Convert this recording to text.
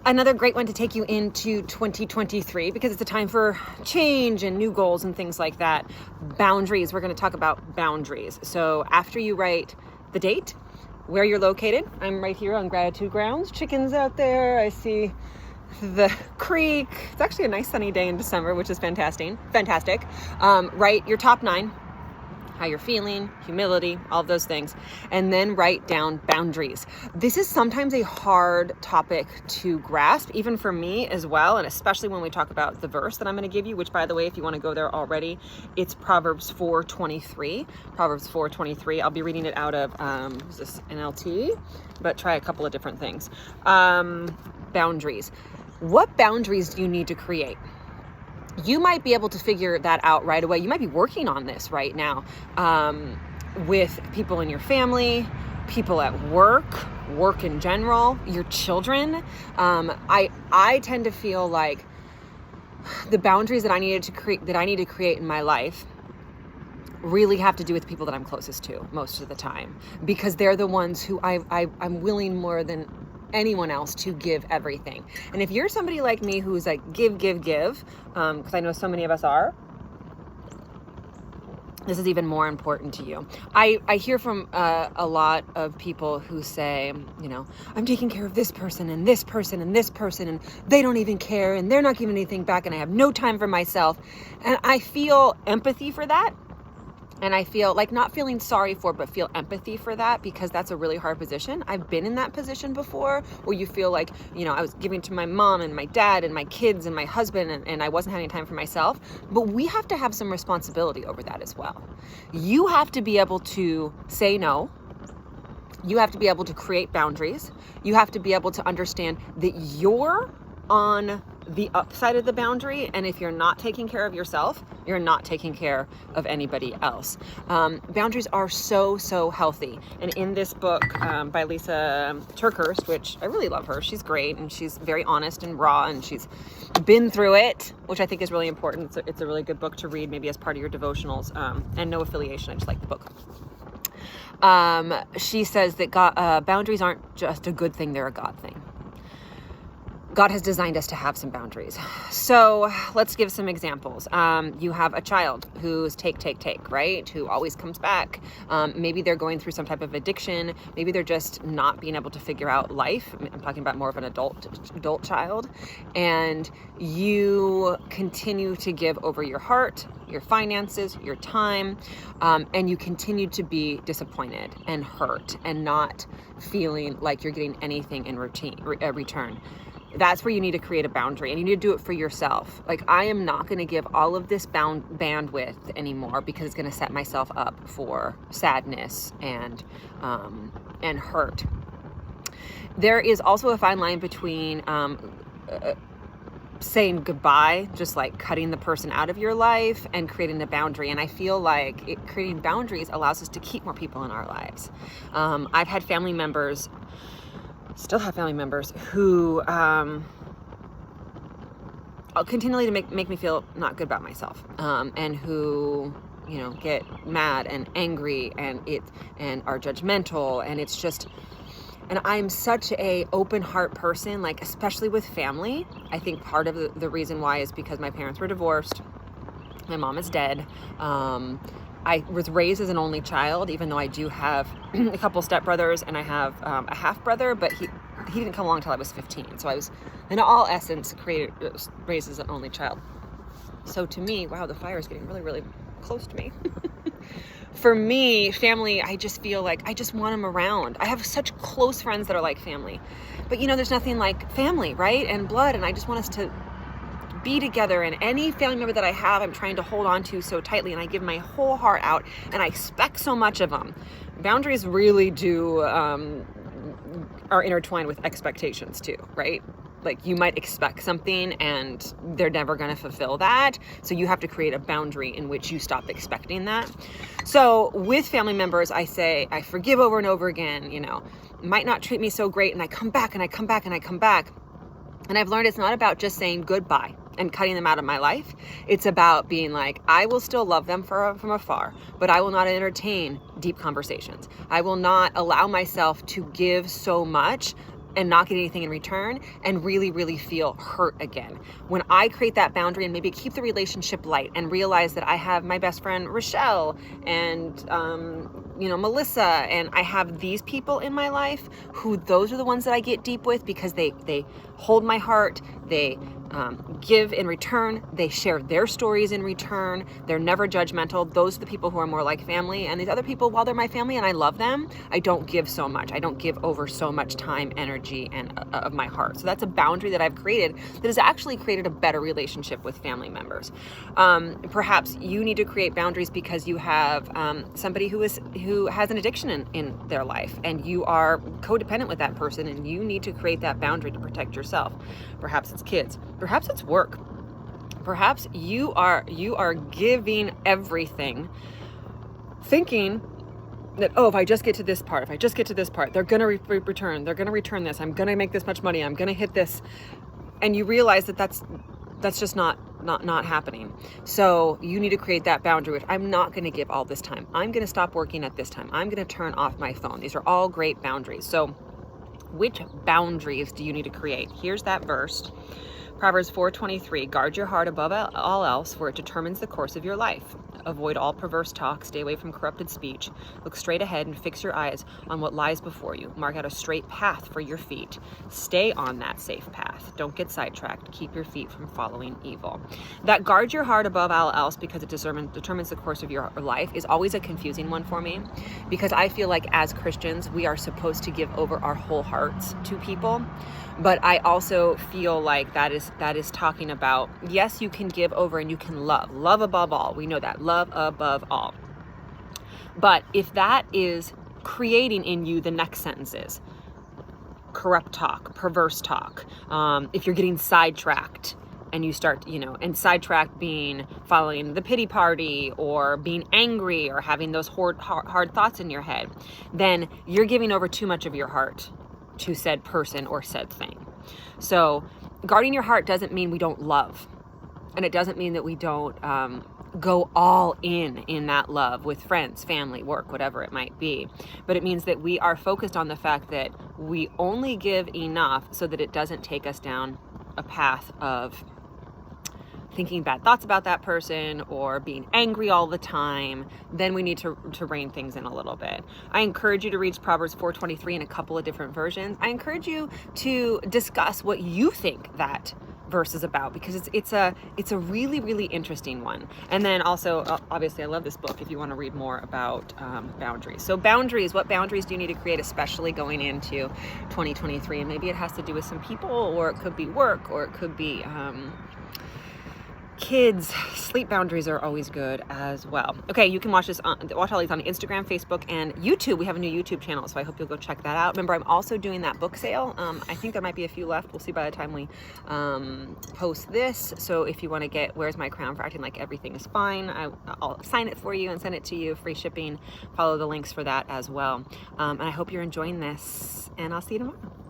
Another great one to take you into 2023, because it's a time for change and new goals and things like that. Boundaries. We're going to talk about boundaries. So after you write the date, where you're located. I'm right here on Gratitude Grounds. Chickens out there. I see the creek. It's actually a nice sunny day in December, which is fantastic. Write your top 9. How you're feeling, humility, all of those things, and then write down boundaries. This is sometimes a hard topic to grasp, even for me as well, and especially when we talk about the verse that I'm going to give you, which, by the way, if you want to go there already, it's Proverbs 4:23. Proverbs 4:23. I'll be reading it out of, is this NLT? But try a couple of different things. Boundaries. What boundaries do you need to create? You might be able to figure that out right away. You might be working on this right now with people in your family, people at work in general, your children. I tend to feel like the boundaries that I need to create in my life really have to do with the people that I'm closest to most of the time, because they're the ones who I'm willing more than anyone else to give everything. And if you're somebody like me who's like give, because I know so many of us are, this is even more important to you. I hear from a lot of people who say, I'm taking care of this person and this person and this person, and they don't even care, and they're not giving anything back, and I have no time for myself. And I feel empathy for that. And I feel like not feeling sorry for, but feel empathy for that, because that's a really hard position. I've been in that position before, where you feel like, I was giving to my mom and my dad and my kids and my husband, and I wasn't having time for myself. But we have to have some responsibility over that as well. You have to be able to say no. You have to be able to create boundaries. You have to be able to understand that you're on the upside of the boundary, and if you're not taking care of yourself, you're not taking care of anybody else. Boundaries are so healthy. And in this book by Lisa Turkhurst, which I really love her, she's great, and she's very honest and raw, and she's been through it, which I think is really important. It's a really good book to read, maybe as part of your devotionals, and no affiliation, I just like the book. She says that boundaries aren't just a good thing, they're a God thing. God has designed us to have some boundaries. So let's give some examples. You have a child who's take, right? Who always comes back. Maybe they're going through some type of addiction. Maybe they're just not being able to figure out life. I'm talking about more of an adult child. And you continue to give over your heart, your finances, your time, and you continue to be disappointed and hurt and not feeling like you're getting anything in return. That's where you need to create a boundary, and you need to do it for yourself. Like, I am not going to give all of this bandwidth anymore, because it's going to set myself up for sadness and hurt. There is also a fine line between saying goodbye, just like cutting the person out of your life, and creating a boundary. And I feel like creating boundaries allows us to keep more people in our lives. I've had family members, still have family members who continually to make me feel not good about myself, and who get mad and angry and are judgmental, and it's just, and I'm such a open heart person, like especially with family. I think part of the reason why is because my parents were divorced. My mom is dead. I was raised as an only child, even though I do have a couple stepbrothers, and I have a half brother, but he didn't come along until I was 15. So I was, in all essence, raised as an only child. So to me, wow, the fire is getting really, really close to me. For me, family, I just feel like I just want them around. I have such close friends that are like family. But there's nothing like family, right? And blood, and I just want us to be together, and any family member that I have, I'm trying to hold on to so tightly, and I give my whole heart out, and I expect so much of them. Boundaries really do are intertwined with expectations too, right? Like, you might expect something and they're never going to fulfill that. So you have to create a boundary in which you stop expecting that. So with family members, I say, I forgive over and over again, might not treat me so great, and I come back and I come back and I come back. And I've learned it's not about just saying goodbye and cutting them out of my life. It's about being like, I will still love them from afar, but I will not entertain deep conversations. I will not allow myself to give so much and not get anything in return and really, really feel hurt again. When I create that boundary and maybe keep the relationship light and realize that I have my best friend Rochelle and Melissa, and I have these people in my life who those are the ones that I get deep with because they hold my heart, they give in return, they share their stories in return, they're never judgmental. Those are the people who are more like family. And these other people, while they're my family and I love them, I don't give so much. I don't give over so much time, energy, and of my heart. So that's a boundary that I've created that has actually created a better relationship with family members. Perhaps you need to create boundaries because you have somebody who has an addiction in their life, and you are codependent with that person, and you need to create that boundary to protect yourself. Perhaps it's kids. Perhaps it's work. Perhaps you are giving everything, thinking that, oh, if I just get to this part, they're going to return. They're going to return this. I'm going to make this much money. I'm going to hit this. And you realize that that's just not happening. So you need to create that boundary with, I'm not going to give all this time. I'm going to stop working at this time. I'm going to turn off my phone. These are all great boundaries. So which boundaries do you need to create? Here's that verse. Proverbs 4:23, guard your heart above all else, for it determines the course of your life. Avoid all perverse talk, stay away from corrupted speech. Look straight ahead and fix your eyes on what lies before you. Mark out a straight path for your feet. Stay on that safe path. Don't get sidetracked. Keep your feet from following evil. That guard your heart above all else because it determines the course of your life is always a confusing one for me, because I feel like as Christians, we are supposed to give over our whole hearts to people. But I also feel like that is talking about, yes, you can give over and you can love above all. We know that, love above all. But if that is creating in you the next sentences, corrupt talk, perverse talk, if you're getting sidetracked and you start, and sidetracked being following the pity party or being angry or having those hard thoughts in your head, then you're giving over too much of your heart to said person or said thing. So guarding your heart doesn't mean we don't love. And it doesn't mean that we don't go all in that love with friends, family, work, whatever it might be. But it means that we are focused on the fact that we only give enough so that it doesn't take us down a path of thinking bad thoughts about that person or being angry all the time. Then we need to rein things in a little bit. I encourage you to read Proverbs 4:23 in a couple of different versions. I encourage you to discuss what you think that verse is about, because it's a really, really interesting one. And then also, obviously, I love this book if you want to read more about boundaries. So boundaries, what boundaries do you need to create, especially going into 2023? And maybe it has to do with some people, or it could be work, or it could be kids. Sleep boundaries are always good as well. Okay, you can watch all these on Instagram, Facebook, and YouTube. We have a new YouTube channel, so I hope you'll go check that out. Remember, I'm also doing that book sale. I think there might be a few left. We'll see by the time we post this. So if you want to get Where's My Crown for Acting Like Everything is Fine, I'll sign it for you and send it to you. Free shipping. Follow the links for that as well. And I hope you're enjoying this, and I'll see you tomorrow.